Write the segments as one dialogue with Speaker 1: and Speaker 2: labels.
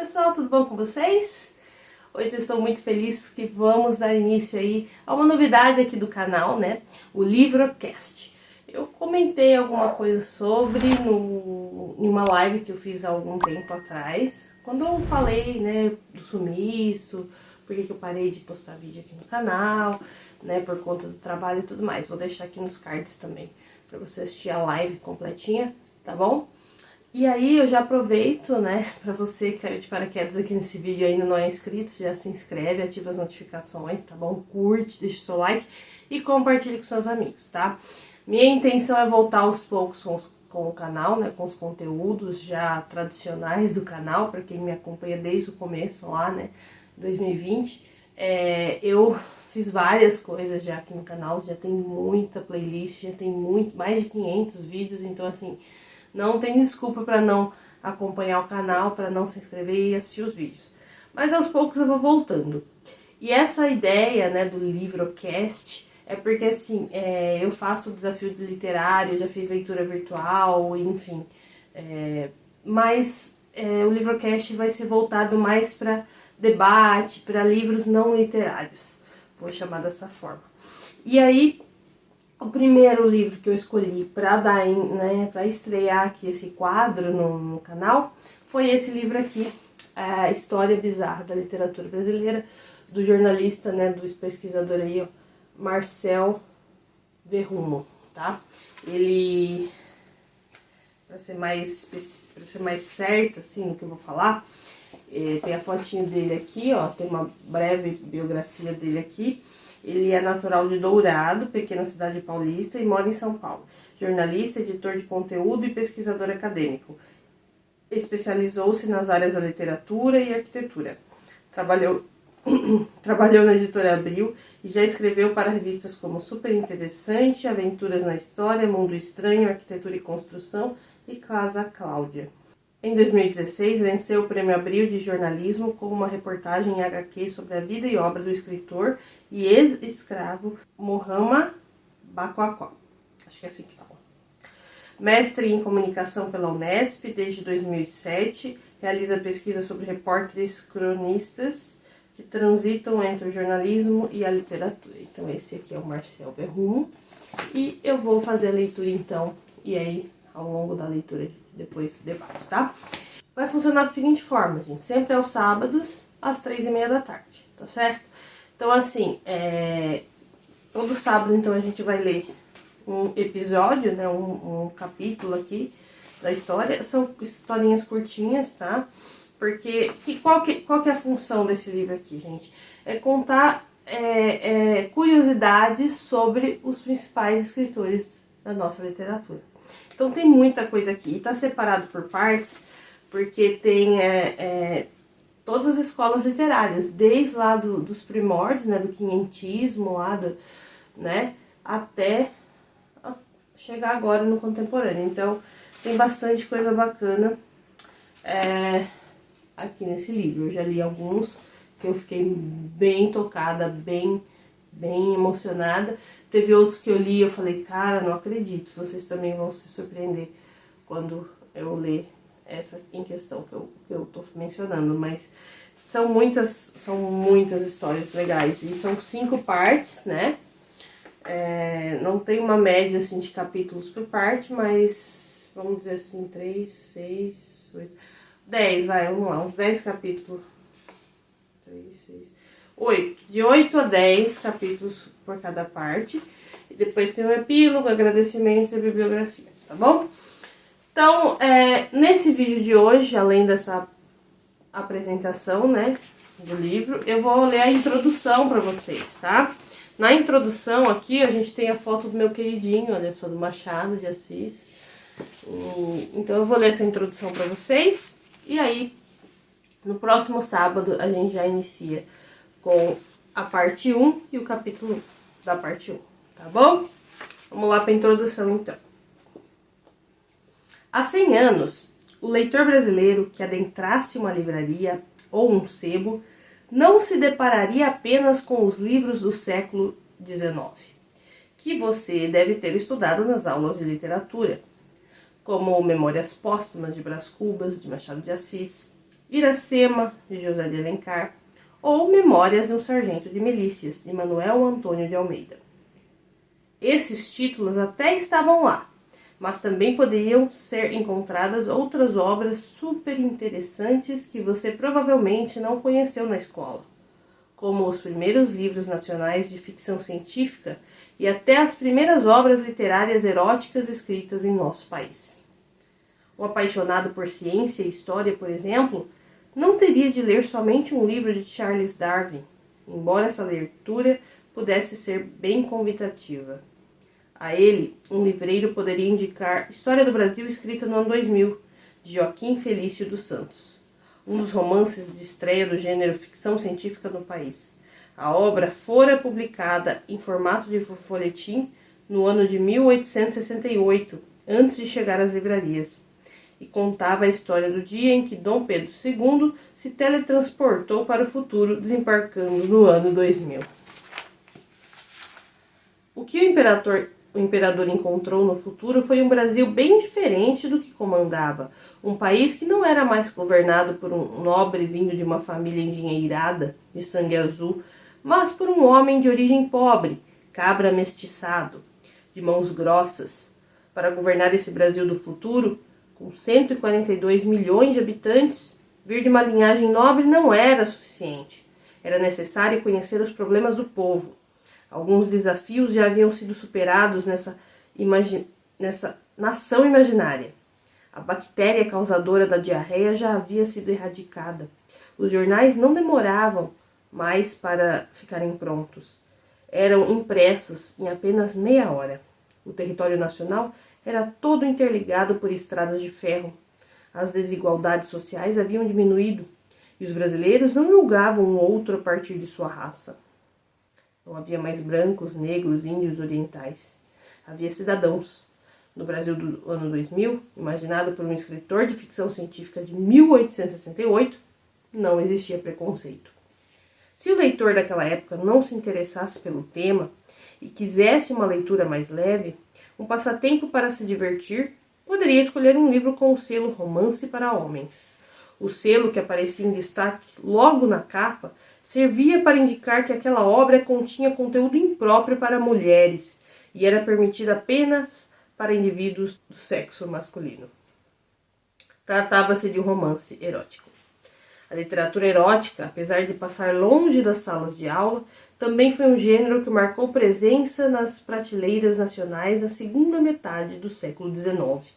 Speaker 1: pessoal, tudo bom com vocês? Hoje eu estou muito feliz porque vamos dar início aí a uma novidade aqui do canal, né? O Livrocast. Eu comentei alguma coisa sobre em uma live que eu fiz há algum tempo atrás, quando eu falei, né, do sumiço, por que eu parei de postar vídeo aqui no canal, né, por conta do trabalho e tudo mais. Vou deixar aqui nos cards também, pra você assistir a live completinha, tá bom? E aí eu já aproveito, né, pra você que caiu de paraquedas aqui nesse vídeo e ainda não é inscrito, já se inscreve, ativa as notificações, tá bom? Curte, deixa o seu like e compartilhe com seus amigos, tá? Minha intenção é voltar aos poucos com o canal, né, com os conteúdos já tradicionais do canal, pra quem me acompanha desde o começo lá, né, 2020. Eu fiz várias coisas já aqui no canal, já tem muita playlist, já tem mais de 500 vídeos, então assim, não tem desculpa para não acompanhar o canal, para não se inscrever e assistir os vídeos. Mas aos poucos eu vou voltando. E essa ideia, né, do Livrocast é porque assim, eu faço o desafio de literário, já fiz leitura virtual, enfim. Mas o Livrocast vai ser voltado mais para debate, para livros não literários. Vou chamar dessa forma. E aí, o primeiro livro que eu escolhi para dar, né, para estrear aqui esse quadro no canal foi esse livro aqui, A História Bizarra da Literatura Brasileira, do jornalista, né, do pesquisador aí, ó, Marcel Verrumo, tá? Ele, para ser mais certo, assim, no que eu vou falar, tem a fotinho dele aqui, ó, tem uma breve biografia dele aqui. Ele é natural de Dourado, pequena cidade paulista, e mora em São Paulo. Jornalista, editor de conteúdo e pesquisador acadêmico. Especializou-se nas áreas da literatura e arquitetura. Trabalhou na editora Abril e já escreveu para revistas como Super Interessante, Aventuras na História, Mundo Estranho, Arquitetura e Construção e Casa Cláudia. Em 2016, venceu o Prêmio Abril de Jornalismo com uma reportagem em HQ sobre a vida e obra do escritor e ex-escravo Muhammad Baquaqua. Acho que é assim que fala. Mestre em Comunicação pela Unesp desde 2007, realiza pesquisa sobre repórteres cronistas que transitam entre o jornalismo e a literatura. Então esse aqui é o Marcel Verrumo. E eu vou fazer a leitura então, e aí ao longo da leitura depois debate, tá? Vai funcionar da seguinte forma, gente. Sempre aos sábados, às 3h30 da tarde, tá certo? Então, assim, todo sábado, então, a gente vai ler um episódio, né? Um capítulo aqui da história. São historinhas curtinhas, tá? Porque, qual que é a função desse livro aqui, gente? É contar curiosidades sobre os principais escritores da nossa literatura. Então tem muita coisa aqui, tá separado por partes, porque tem todas as escolas literárias, desde lá dos primórdios, né, do quinhentismo, lá né, até chegar agora no contemporâneo. Então tem bastante coisa bacana aqui nesse livro. Eu já li alguns que eu fiquei bem tocada, bem emocionada. Teve outros que eu li e eu falei, cara, não acredito, vocês também vão se surpreender quando eu ler essa em questão que eu tô mencionando, mas são muitas histórias legais, e são 5 partes, né? Não tem uma média, assim, de capítulos por parte, mas, vamos dizer assim, 3, 6, 8, 10, vamos lá, uns 10 capítulos, 3, 6... de 8 a 10 capítulos por cada parte. E depois tem o epílogo, agradecimentos e bibliografia, tá bom? Então, nesse vídeo de hoje, além dessa apresentação, né, do livro, eu vou ler a introdução para vocês, tá? Na introdução aqui, a gente tem a foto do meu queridinho, olha só, do Machado de Assis. Então, eu vou ler essa introdução para vocês. E aí, no próximo sábado, a gente já inicia com a parte 1 e o capítulo 1 da parte 1, tá bom? Vamos lá para a introdução, então. Há 100 anos, o leitor brasileiro que adentrasse uma livraria ou um sebo não se depararia apenas com os livros do século XIX, que você deve ter estudado nas aulas de literatura, como Memórias Póstumas de Brás Cubas, de Machado de Assis, Iracema, de José de Alencar, ou Memórias de um Sargento de Milícias, de Manuel Antônio de Almeida. Esses títulos até estavam lá, mas também poderiam ser encontradas outras obras super interessantes que você provavelmente não conheceu na escola, como os primeiros livros nacionais de ficção científica e até as primeiras obras literárias eróticas escritas em nosso país. Um apaixonado por ciência e história, por exemplo, não teria de ler somente um livro de Charles Darwin, embora essa leitura pudesse ser bem convidativa. A ele, um livreiro poderia indicar História do Brasil escrita no ano 2000, de Joaquim Felício dos Santos, um dos romances de estreia do gênero ficção científica no país. A obra fora publicada em formato de folhetim no ano de 1868, antes de chegar às livrarias, e contava a história do dia em que Dom Pedro II se teletransportou para o futuro, desembarcando no ano 2000. O que o imperador encontrou no futuro foi um Brasil bem diferente do que comandava, um país que não era mais governado por um nobre vindo de uma família endinheirada, de sangue azul, mas por um homem de origem pobre, cabra mestiçado, de mãos grossas. Para governar esse Brasil do futuro, com 142 milhões de habitantes, vir de uma linhagem nobre não era suficiente. Era necessário conhecer os problemas do povo. Alguns desafios já haviam sido superados nessa nação imaginária. A bactéria causadora da diarreia já havia sido erradicada. Os jornais não demoravam mais para ficarem prontos. Eram impressos em apenas meia hora. O território nacional era todo interligado por estradas de ferro. As desigualdades sociais haviam diminuído e os brasileiros não julgavam um outro a partir de sua raça. Não havia mais brancos, negros, índios, orientais. Havia cidadãos. No Brasil do ano 2000, imaginado por um escritor de ficção científica de 1868, não existia preconceito. Se o leitor daquela época não se interessasse pelo tema e quisesse uma leitura mais leve, um passatempo para se divertir, poderia escolher um livro com o selo Romance para Homens. O selo, que aparecia em destaque logo na capa, servia para indicar que aquela obra continha conteúdo impróprio para mulheres e era permitida apenas para indivíduos do sexo masculino. Tratava-se de um romance erótico. A literatura erótica, apesar de passar longe das salas de aula, também foi um gênero que marcou presença nas prateleiras nacionais na segunda metade do século XIX,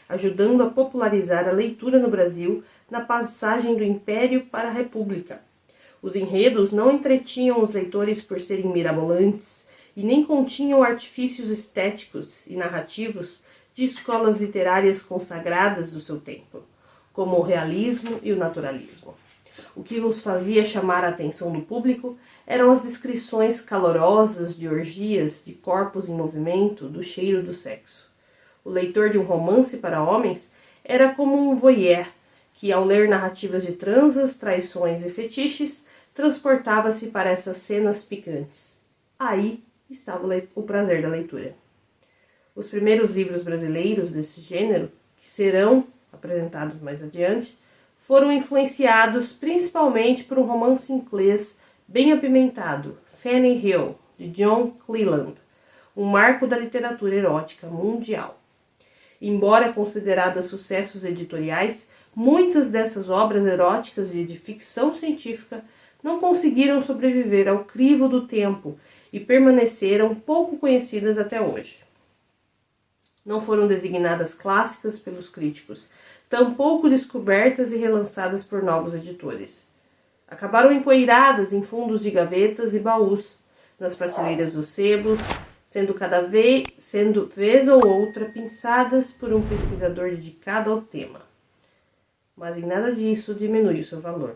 Speaker 1: ajudando a popularizar a leitura no Brasil na passagem do Império para a República. Os enredos não entretinham os leitores por serem mirabolantes e nem continham artifícios estéticos e narrativos de escolas literárias consagradas do seu tempo, como o realismo e o naturalismo. O que os fazia chamar a atenção do público eram as descrições calorosas de orgias, de corpos em movimento, do cheiro do sexo. O leitor de um romance para homens era como um voyeur, que ao ler narrativas de transas, traições e fetiches, transportava-se para essas cenas picantes. Aí estava o prazer da leitura. Os primeiros livros brasileiros desse gênero, que serão apresentados mais adiante, foram influenciados principalmente por um romance inglês bem apimentado, Fanny Hill, de John Cleland, um marco da literatura erótica mundial. Embora consideradas sucessos editoriais, muitas dessas obras eróticas e de ficção científica não conseguiram sobreviver ao crivo do tempo e permaneceram pouco conhecidas até hoje. Não foram designadas clássicas pelos críticos, tampouco descobertas e relançadas por novos editores. Acabaram empoeiradas em fundos de gavetas e baús, nas prateleiras dos sebos, sendo vez ou outra pinçadas por um pesquisador dedicado ao tema. Mas em nada disso diminui o seu valor.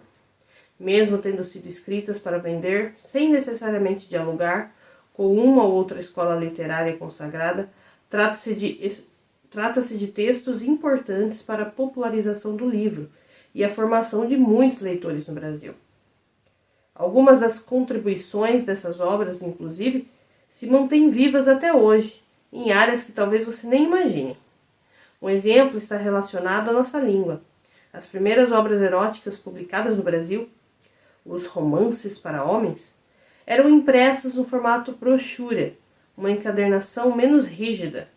Speaker 1: Mesmo tendo sido escritas para vender, sem necessariamente dialogar com uma ou outra escola literária consagrada, trata-se de textos importantes para a popularização do livro e a formação de muitos leitores no Brasil. Algumas das contribuições dessas obras, inclusive, se mantêm vivas até hoje, em áreas que talvez você nem imagine. Um exemplo está relacionado à nossa língua. As primeiras obras eróticas publicadas no Brasil, os romances para homens, eram impressas no formato brochura, uma encadernação menos rígida,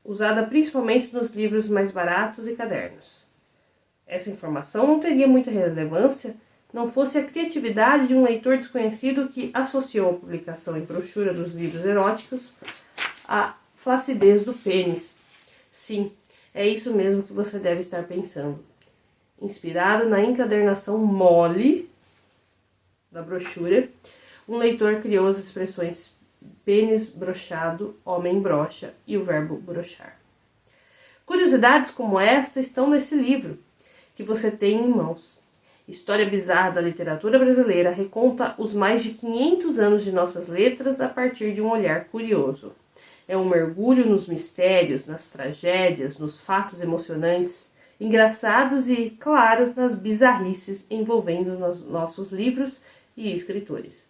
Speaker 1: usada principalmente nos livros mais baratos e cadernos. Essa informação não teria muita relevância não fosse a criatividade de um leitor desconhecido que associou a publicação em brochura dos livros eróticos à flacidez do pênis. Sim, é isso mesmo que você deve estar pensando. Inspirado na encadernação mole da brochura, um leitor criou as expressões pênis brochado, homem brocha e o verbo brochar. Curiosidades como esta estão nesse livro, que você tem em mãos. História Bizarra da Literatura Brasileira reconta os mais de 500 anos de nossas letras a partir de um olhar curioso. É um mergulho nos mistérios, nas tragédias, nos fatos emocionantes, engraçados e, claro, nas bizarrices envolvendo nossos livros e escritores.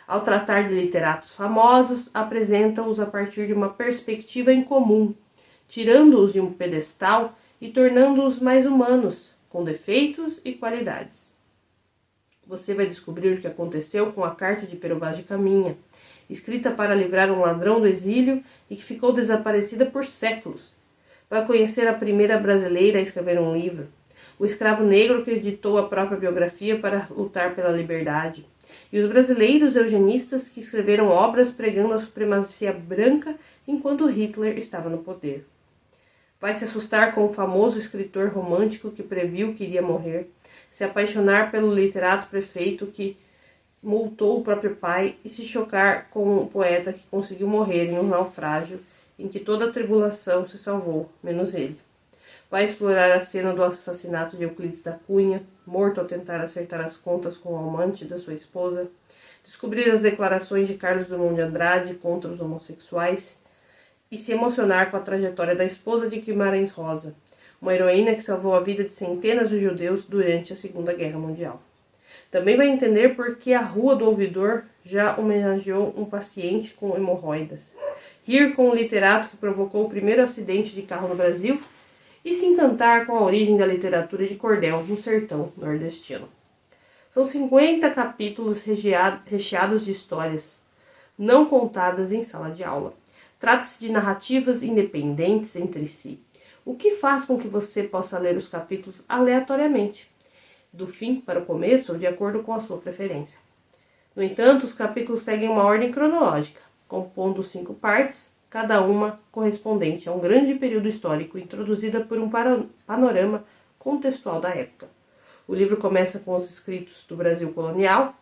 Speaker 1: Ao tratar de literatos famosos, apresenta-os a partir de uma perspectiva em comum, tirando-os de um pedestal e tornando-os mais humanos, com defeitos e qualidades. Você vai descobrir o que aconteceu com a carta de Pero Vaz de Caminha, escrita para livrar um ladrão do exílio e que ficou desaparecida por séculos. Vai conhecer a primeira brasileira a escrever um livro, o escravo negro que editou a própria biografia para lutar pela liberdade, e os brasileiros eugenistas que escreveram obras pregando a supremacia branca enquanto Hitler estava no poder. Vai se assustar com o famoso escritor romântico que previu que iria morrer, se apaixonar pelo literato prefeito que multou o próprio pai e se chocar com o poeta que conseguiu morrer em um naufrágio em que toda a tribulação se salvou, menos ele. Vai explorar a cena do assassinato de Euclides da Cunha, morto ao tentar acertar as contas com o amante da sua esposa, descobrir as declarações de Carlos Drummond de Andrade contra os homossexuais e se emocionar com a trajetória da esposa de Guimarães Rosa, uma heroína que salvou a vida de centenas de judeus durante a Segunda Guerra Mundial. Também vai entender por que a Rua do Ouvidor já homenageou um paciente com hemorroidas, rir com o literato que provocou o primeiro acidente de carro no Brasil e se encantar com a origem da literatura de cordel no sertão nordestino. São 50 capítulos recheados de histórias, não contadas em sala de aula. Trata-se de narrativas independentes entre si, o que faz com que você possa ler os capítulos aleatoriamente, do fim para o começo ou de acordo com a sua preferência. No entanto, os capítulos seguem uma ordem cronológica, compondo 5 partes, cada uma correspondente a um grande período histórico introduzida por um panorama contextual da época. O livro começa com os escritos do Brasil colonial,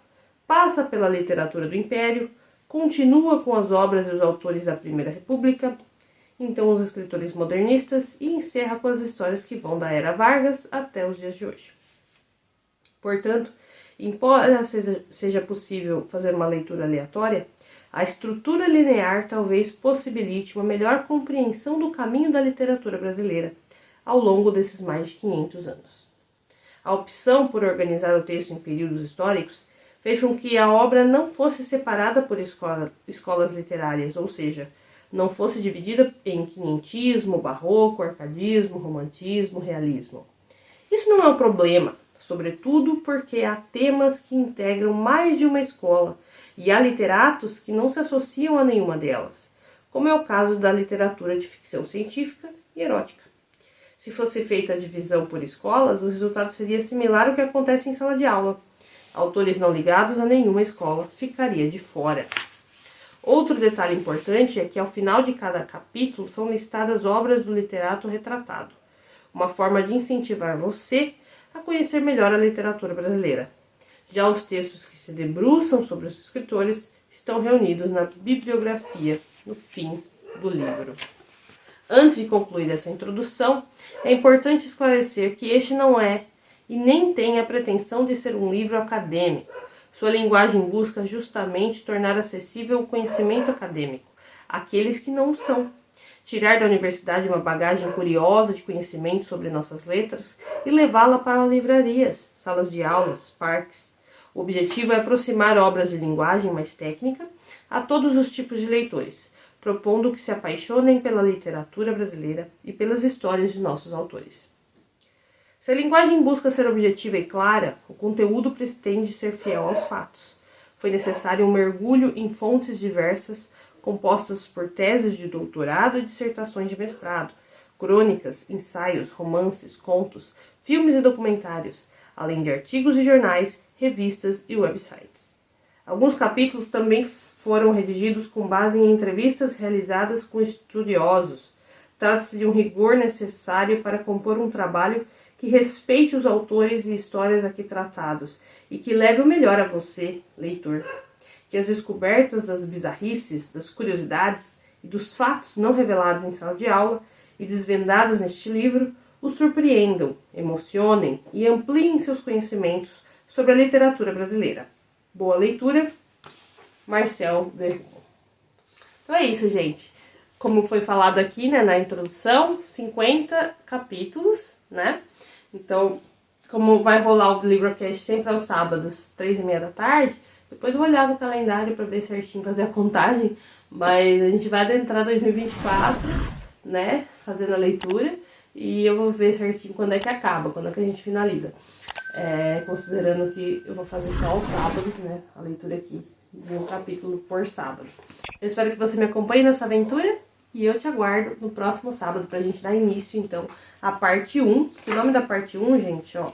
Speaker 1: passa pela literatura do Império, continua com as obras e os autores da Primeira República, então os escritores modernistas e encerra com as histórias que vão da Era Vargas até os dias de hoje. Portanto, embora seja possível fazer uma leitura aleatória, a estrutura linear talvez possibilite uma melhor compreensão do caminho da literatura brasileira ao longo desses mais de 500 anos. A opção por organizar o texto em períodos históricos fez com que a obra não fosse separada por escolas literárias, ou seja, não fosse dividida em quinhentismo, barroco, arcadismo, romantismo, realismo. Isso não é um problema, sobretudo porque há temas que integram mais de uma escola e há literatos que não se associam a nenhuma delas, como é o caso da literatura de ficção científica e erótica. Se fosse feita a divisão por escolas, o resultado seria similar ao que acontece em sala de aula. Autores não ligados a nenhuma escola ficaria de fora. Outro detalhe importante é que ao final de cada capítulo são listadas obras do literato retratado, uma forma de incentivar você a conhecer melhor a literatura brasileira. Já os textos que se debruçam sobre os escritores estão reunidos na bibliografia no fim do livro. Antes de concluir essa introdução, é importante esclarecer que este não é e nem tem a pretensão de ser um livro acadêmico. Sua linguagem busca justamente tornar acessível o conhecimento acadêmico àqueles que não o são. Tirar da universidade uma bagagem curiosa de conhecimento sobre nossas letras e levá-la para livrarias, salas de aulas, parques. O objetivo é aproximar obras de linguagem mais técnica a todos os tipos de leitores, propondo que se apaixonem pela literatura brasileira e pelas histórias de nossos autores. Se a linguagem busca ser objetiva e clara, o conteúdo pretende ser fiel aos fatos. Foi necessário um mergulho em fontes diversas, compostas por teses de doutorado e dissertações de mestrado, crônicas, ensaios, romances, contos, filmes e documentários, além de artigos de jornais, revistas e websites. Alguns capítulos também foram redigidos com base em entrevistas realizadas com estudiosos. Trata-se de um rigor necessário para compor um trabalho que respeite os autores e histórias aqui tratados e que leve o melhor a você, leitor. Que as descobertas das bizarrices, das curiosidades e dos fatos não revelados em sala de aula e desvendados neste livro o surpreendam, emocionem e ampliem seus conhecimentos sobre a literatura brasileira. Boa leitura, Marcel Vergon. Então é isso, gente. Como foi falado aqui, né, na introdução, 50 capítulos, né? Então, como vai rolar o livrocast sempre aos sábados, 3h30 da tarde, depois eu vou olhar no calendário para ver certinho, fazer a contagem, mas a gente vai adentrar 2024, né, fazendo a leitura, e eu vou ver certinho quando é que acaba, quando é que a gente finaliza. Considerando que eu vou fazer só aos sábados, né, a leitura aqui, de um capítulo por sábado. Eu espero que você me acompanhe nessa aventura, e eu te aguardo no próximo sábado pra gente dar início, então, à parte 1. O nome da parte 1, gente, ó,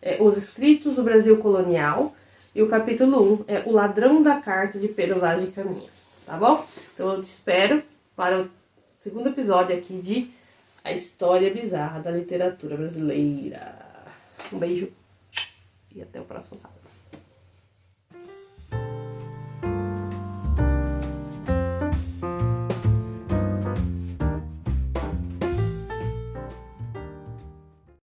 Speaker 1: é Os Escritos do Brasil Colonial. E o capítulo 1 é O Ladrão da Carta de Pero Vaz de Caminha. Tá bom? Então eu te espero para o segundo episódio aqui de A História Bizarra da Literatura Brasileira. Um beijo e até o próximo sábado.